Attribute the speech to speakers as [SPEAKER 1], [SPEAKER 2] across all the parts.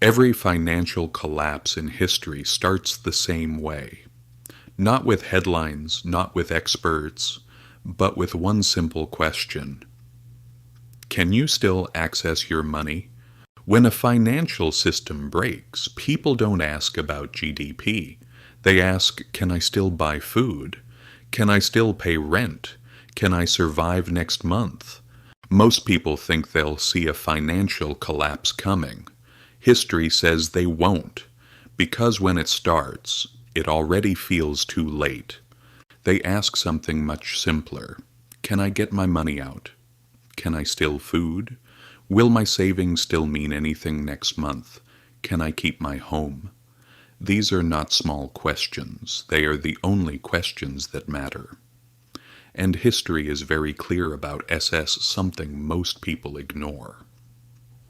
[SPEAKER 1] Every financial collapse in history starts the same way. Not with headlines, not with experts, but with one simple question. Can you still access your money? When a financial system breaks, people don't ask about GDP. They ask, can I still buy food? Can I still pay rent? Can I survive next month? Most people think they'll see a financial collapse coming. History says they won't, because when it starts, it already feels too late. They ask something much simpler. Can I get my money out? Can I still food? Will my savings still mean anything next month? Can I keep my home? These are not small questions. They are the only questions that matter. And history is very clear about SS, something most people ignore.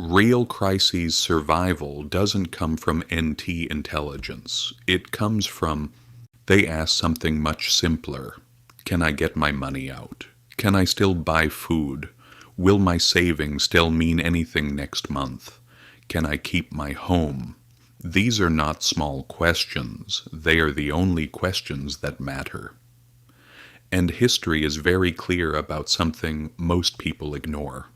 [SPEAKER 1] Real crises survival doesn't come from NT intelligence. It comes from they ask something much simpler. Can I get my money out? Can I still buy food? Will my savings still mean anything next month? Can I keep my home? These are not small questions. They are the only questions that matter. And history is very clear about something most people ignore.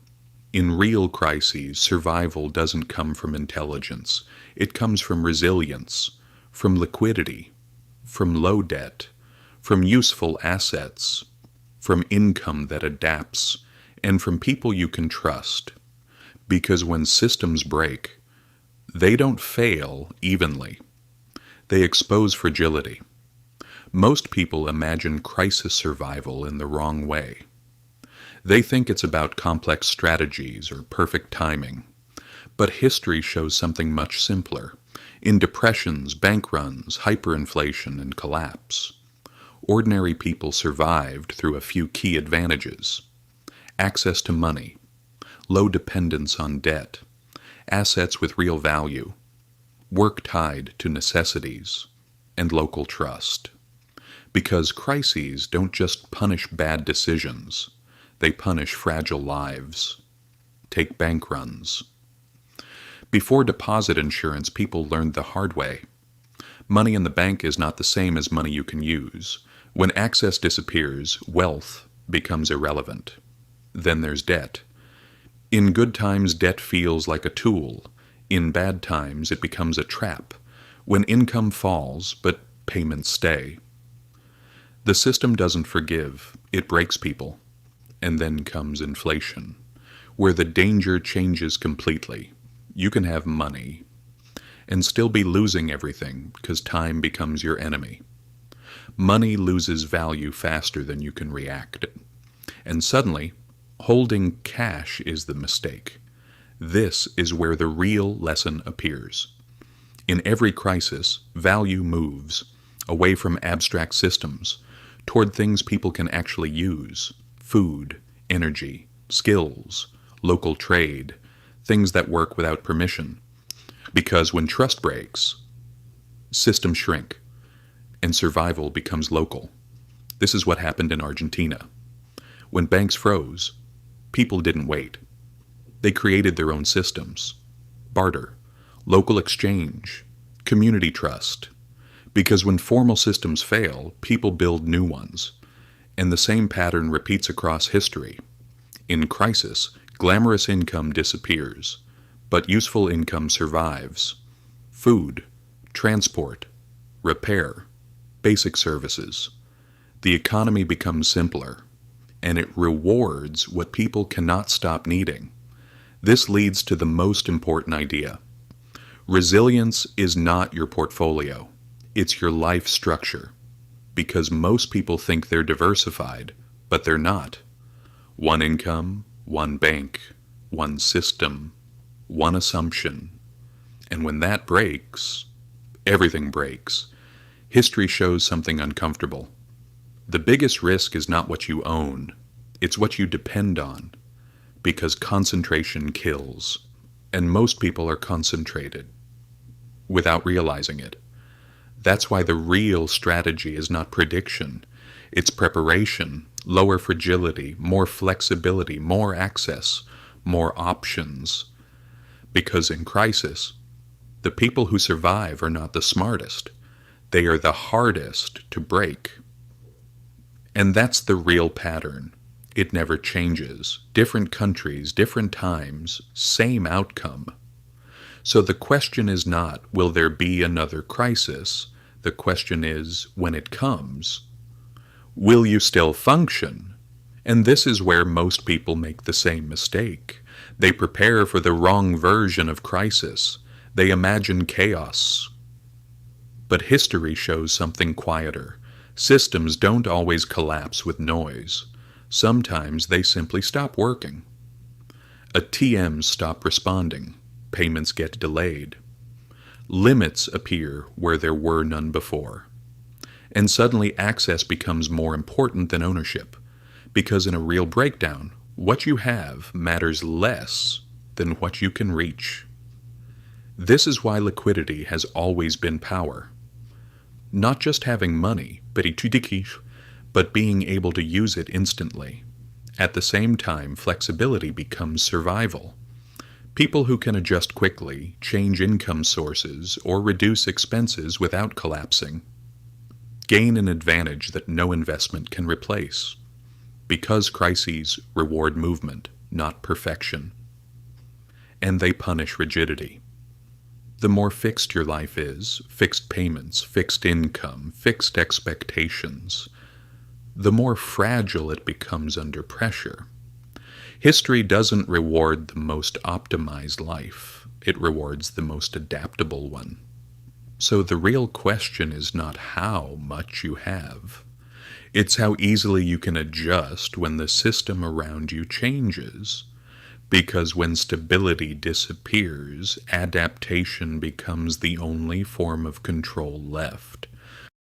[SPEAKER 1] In real crises, survival doesn't come from intelligence. It comes from resilience, from liquidity, from low debt, from useful assets, from income that adapts, and from people you can trust. Because when systems break, they don't fail evenly. They expose fragility. Most people imagine crisis survival in the wrong way. They think it's about complex strategies or perfect timing. But history shows something much simpler. In depressions, bank runs, hyperinflation, and collapse, ordinary people survived through a few key advantages: access to money, low dependence on debt, assets with real value, work tied to necessities, and local trust. Because crises don't just punish bad decisions, they punish fragile lives. Take bank runs. Before deposit insurance, people learned the hard way. Money in the bank is not the same as money you can use. When access disappears, wealth becomes irrelevant. Then there's debt. In good times, debt feels like a tool. In bad times, it becomes a trap. When income falls, but payments stay. The system doesn't forgive, it breaks people. And then comes inflation, where the danger changes completely. You can have money and still be losing everything because time becomes your enemy. Money loses value faster than you can react. And suddenly, holding cash is the mistake. This is where the real lesson appears. In every crisis, value moves away from abstract systems toward things people can actually use: food, energy, skills, local trade, things that work without permission. Because when trust breaks, systems shrink, and survival becomes local. This is what happened in Argentina. When banks froze, people didn't wait. They created their own systems: barter, local exchange, community trust. Because when formal systems fail, people build new ones. And the same pattern repeats across history. In crisis, glamorous income disappears, but useful income survives. Food, transport, repair, basic services. The economy becomes simpler, and it rewards what people cannot stop needing. This leads to the most important idea. Resilience is not your portfolio. It's your life structure. Because most people think they're diversified, but they're not. One income, one bank, one system, one assumption. And when that breaks, everything breaks. History shows something uncomfortable. The biggest risk is not what you own, it's what you depend on. Because concentration kills. And most people are concentrated without realizing it. That's why the real strategy is not prediction. It's preparation, lower fragility, more flexibility, more access, more options. Because in crisis, The people who survive are not the smartest. They are the hardest to break. And that's the real pattern. It never changes. Different countries, different times, same outcome. So the question is not, will there be another crisis? The question is, when it comes, will you still function? And this is where most people make the same mistake. They prepare for the wrong version of crisis. They imagine chaos. But history shows something quieter. Systems don't always collapse with noise. Sometimes they simply stop working. ATMs stop responding. Payments get delayed. Limits appear where there were none before. And suddenly access becomes more important than ownership. Because in a real breakdown, what you have matters less than what you can reach. This is why liquidity has always been power. Not just having money, but being able to use it instantly. At the same time, flexibility becomes survival. People who can adjust quickly, change income sources, or reduce expenses without collapsing, gain an advantage that no investment can replace. Because crises reward movement, not perfection. And they punish rigidity. The more fixed your life is, fixed payments, fixed income, fixed expectations, the more fragile it becomes under pressure. History doesn't reward the most optimized life. It rewards the most adaptable one. So the real question is not how much you have. It's how easily you can adjust when the system around you changes. Because when stability disappears, adaptation becomes the only form of control left.